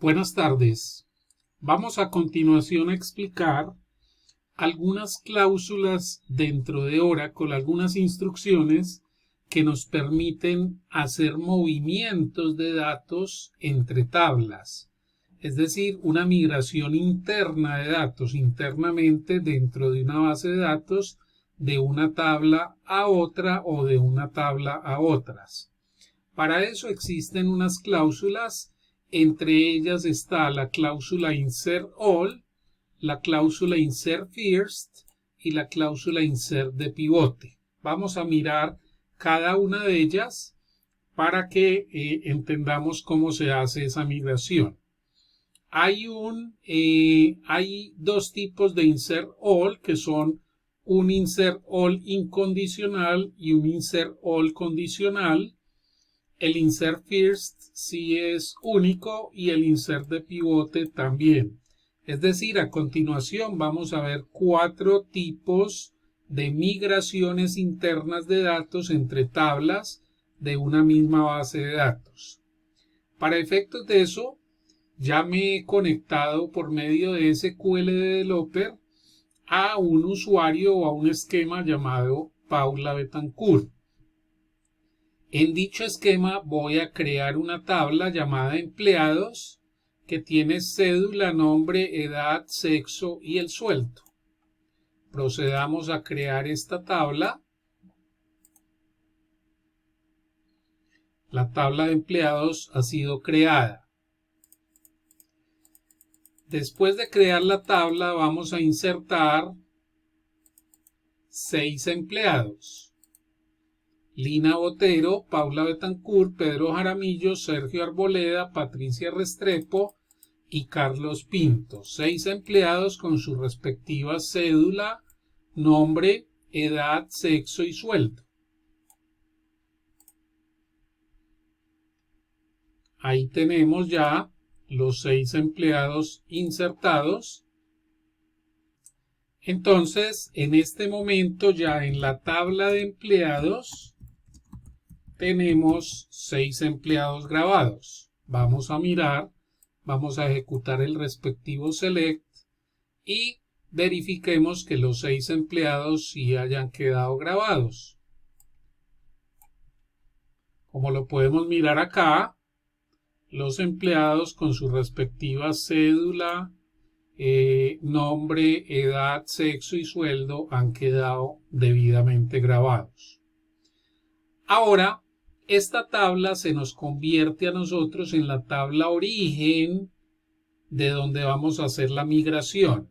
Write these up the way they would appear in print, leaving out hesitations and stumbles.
Buenas tardes. Vamos a continuación a explicar algunas cláusulas dentro de Oracle, algunas instrucciones que nos permiten hacer movimientos de datos entre tablas, es decir, una migración interna de datos internamente dentro de una base de datos de una tabla a otra o de una tabla a otras. Para eso existen unas cláusulas. Entre ellas está la cláusula insert all, la cláusula insert first y la cláusula insert de pivote. Vamos a mirar cada una de ellas para que entendamos cómo se hace esa migración. Hay dos tipos de insert all, que son un insert all incondicional y un insert all condicional. El insert first sí es único y el insert de pivote también. Es decir, a continuación vamos a ver 4 tipos de migraciones internas de datos entre tablas de una misma base de datos. Para efectos de eso, ya me he conectado por medio de SQL Developer a un usuario o a un esquema llamado Paula Betancourt. En dicho esquema voy a crear una tabla llamada empleados que tiene cédula, nombre, edad, sexo y el sueldo. Procedamos a crear esta tabla. La tabla de empleados ha sido creada. Después de crear la tabla vamos a insertar 6 empleados. Lina Botero, Paula Betancourt, Pedro Jaramillo, Sergio Arboleda, Patricia Restrepo y Carlos Pinto. 6 empleados con su respectiva cédula, nombre, edad, sexo y sueldo. Ahí tenemos ya los 6 empleados insertados. Entonces, en este momento ya en la tabla de empleados tenemos 6 empleados grabados. Vamos a mirar, vamos a ejecutar el respectivo select y verifiquemos que los 6 empleados sí hayan quedado grabados. Como lo podemos mirar acá, los empleados con su respectiva cédula, nombre, edad, sexo y sueldo han quedado debidamente grabados. Ahora, esta tabla se nos convierte a nosotros en la tabla origen de donde vamos a hacer la migración.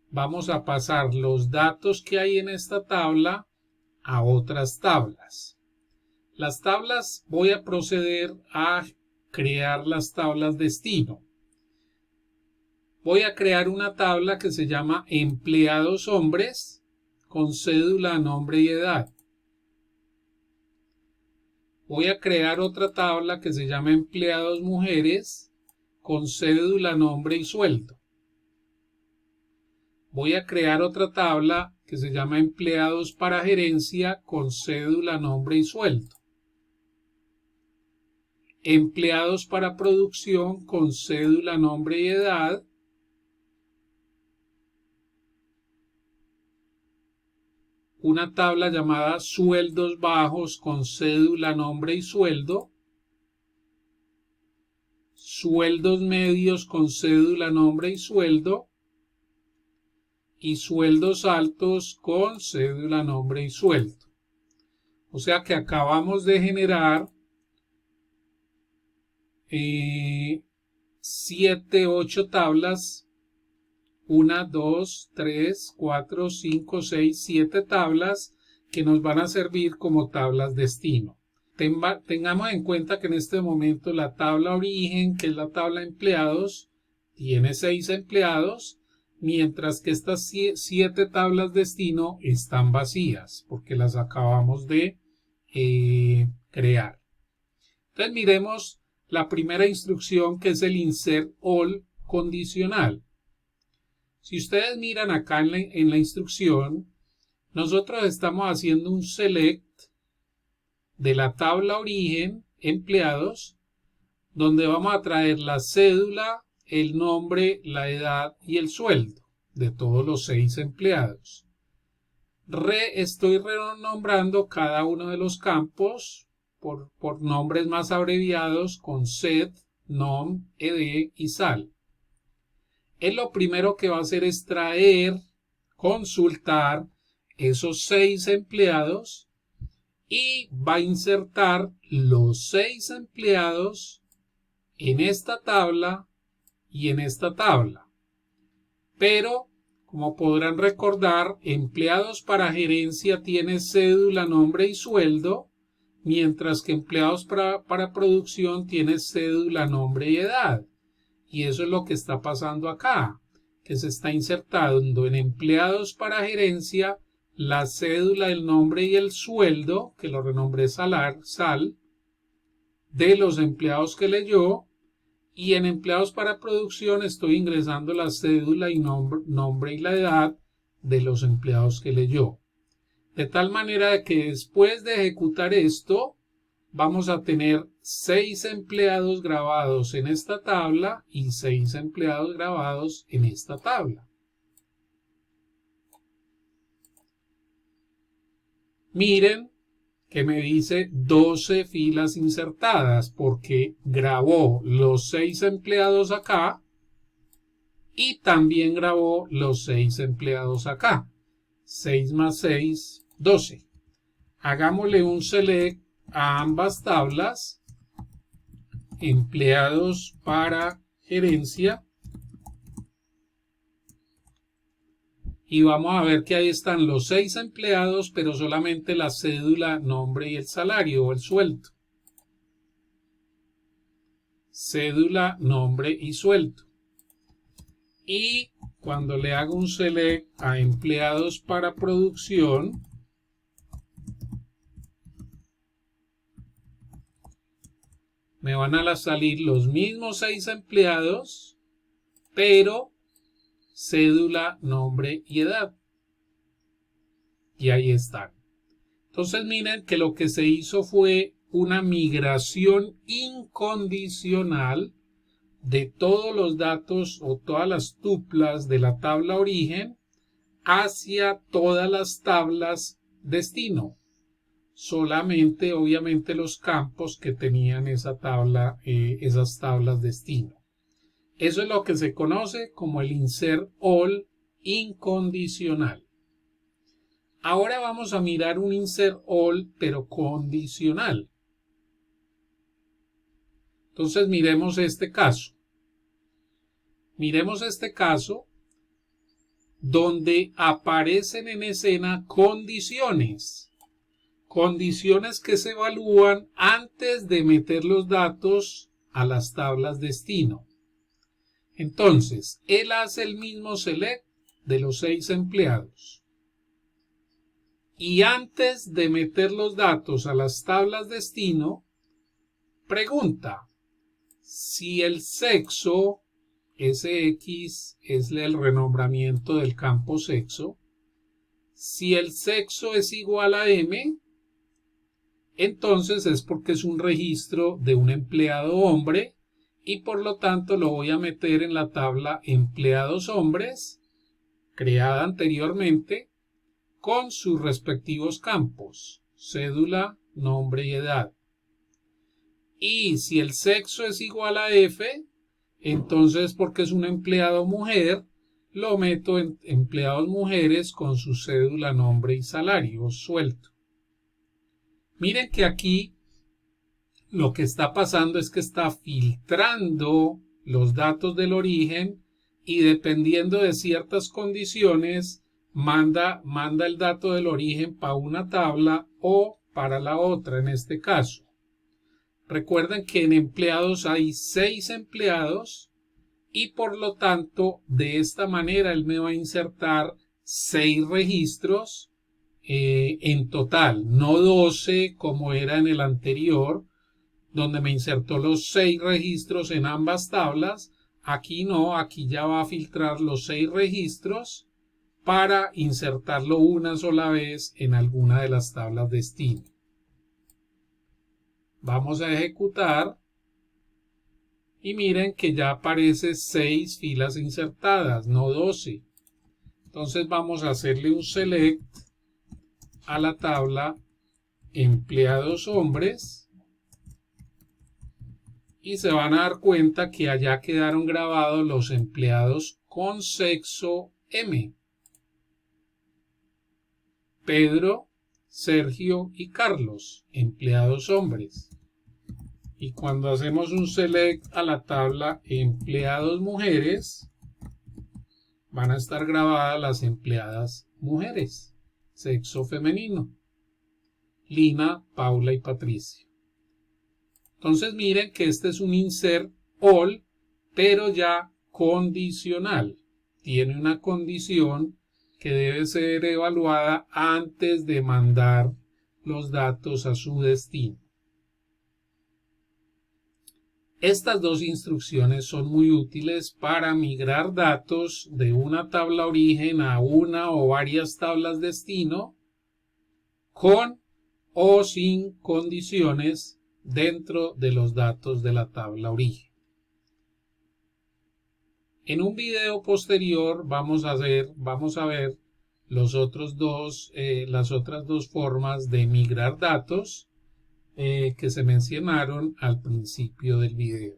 Vamos a pasar los datos que hay en esta tabla a otras tablas. Las tablas, voy a proceder a crear las tablas destino. Voy a crear una tabla que se llama empleados hombres con cédula, nombre y edad. Voy a crear otra tabla que se llama empleados mujeres con cédula, nombre y sueldo. Voy a crear otra tabla que se llama empleados para gerencia con cédula, nombre y sueldo. Empleados para producción con cédula, nombre y edad. Una tabla llamada sueldos bajos con cédula, nombre y sueldo. Sueldos medios con cédula, nombre y sueldo. Y sueldos altos con cédula, nombre y sueldo. O sea que acabamos de generar 7, 8 tablas. 1, 2, 3, 4, 5, 6, 7 tablas que nos van a servir como tablas destino. Tengamos en cuenta que en este momento la tabla origen, que es la tabla empleados, tiene 6 empleados, mientras que estas 7 tablas destino están vacías porque las acabamos de crear. Entonces miremos la primera instrucción, que es el insert all condicional. Si ustedes miran acá en la instrucción, nosotros estamos haciendo un select de la tabla origen empleados, donde vamos a traer la cédula, el nombre, la edad y el sueldo de todos los 6 empleados. Estoy renombrando cada uno de los campos por nombres más abreviados con sed, nom, ed y sal. Él lo primero que va a hacer es traer, consultar esos 6 empleados y va a insertar los 6 empleados en esta tabla y en esta tabla. Pero, como podrán recordar, empleados para gerencia tiene cédula, nombre y sueldo, mientras que empleados para producción tiene cédula, nombre y edad. Y eso es lo que está pasando acá, que se está insertando en empleados para gerencia la cédula, el nombre y el sueldo, que lo renombré sal, de los empleados que leyó, y en empleados para producción estoy ingresando la cédula y nombre y la edad de los empleados que leyó. De tal manera que después de ejecutar esto, vamos a tener 6 empleados grabados en esta tabla y 6 empleados grabados en esta tabla. Miren que me dice 12 filas insertadas porque grabó los 6 empleados acá y también grabó los 6 empleados acá. 6 más 6, 12. Hagámosle un select a ambas tablas, empleados para gerencia, y vamos a ver que ahí están los 6 empleados, pero solamente la cédula, nombre y el salario o el sueldo. Cédula, nombre y sueldo. Y cuando le hago un select a empleados para producción, me van a salir los mismos 6 empleados, pero cédula, nombre y edad. Y ahí están. Entonces miren que lo que se hizo fue una migración incondicional de todos los datos o todas las tuplas de la tabla origen hacia todas las tablas destino. Solamente, obviamente, los campos que tenían esa tabla, esas tablas destino. Eso es lo que se conoce como el insert all incondicional. Ahora vamos a mirar un insert all pero condicional. Entonces miremos este caso. Miremos este caso donde aparecen en escena condiciones. Condiciones que se evalúan antes de meter los datos a las tablas destino. Entonces, él hace el mismo select de los 6 empleados. Y antes de meter los datos a las tablas destino, pregunta si el sexo, SX es el renombramiento del campo sexo, si el sexo es igual a M, entonces es porque es un registro de un empleado hombre y por lo tanto lo voy a meter en la tabla empleados hombres creada anteriormente con sus respectivos campos, cédula, nombre y edad. Y si el sexo es igual a F, entonces porque es un empleado mujer, lo meto en empleados mujeres con su cédula, nombre y salario o sueldo. Miren que aquí lo que está pasando es que está filtrando los datos del origen y dependiendo de ciertas condiciones manda el dato del origen para una tabla o para la otra en este caso. Recuerden que en empleados hay 6 empleados y por lo tanto de esta manera él me va a insertar 6 registros en total, no 12 como era en el anterior, donde me insertó los 6 registros en ambas tablas. Aquí no, aquí ya va a filtrar los 6 registros para insertarlo una sola vez en alguna de las tablas destino. Vamos a ejecutar Y miren que ya aparece 6 filas insertadas, no 12. Entonces vamos a hacerle un select a la tabla empleados hombres y se van a dar cuenta que allá quedaron grabados los empleados con sexo M. Pedro, Sergio y Carlos, empleados hombres. Y cuando hacemos un select a la tabla empleados mujeres, van a estar grabadas las empleadas mujeres, sexo femenino. Lina, Paula y Patricia. Entonces miren que este es un insert all, pero ya condicional. Tiene una condición que debe ser evaluada antes de mandar los datos a su destino. Estas dos instrucciones son muy útiles para migrar datos de una tabla origen a una o varias tablas destino con o sin condiciones dentro de los datos de la tabla origen. En un video posterior vamos a ver las otras dos formas de migrar datos que se mencionaron al principio del video.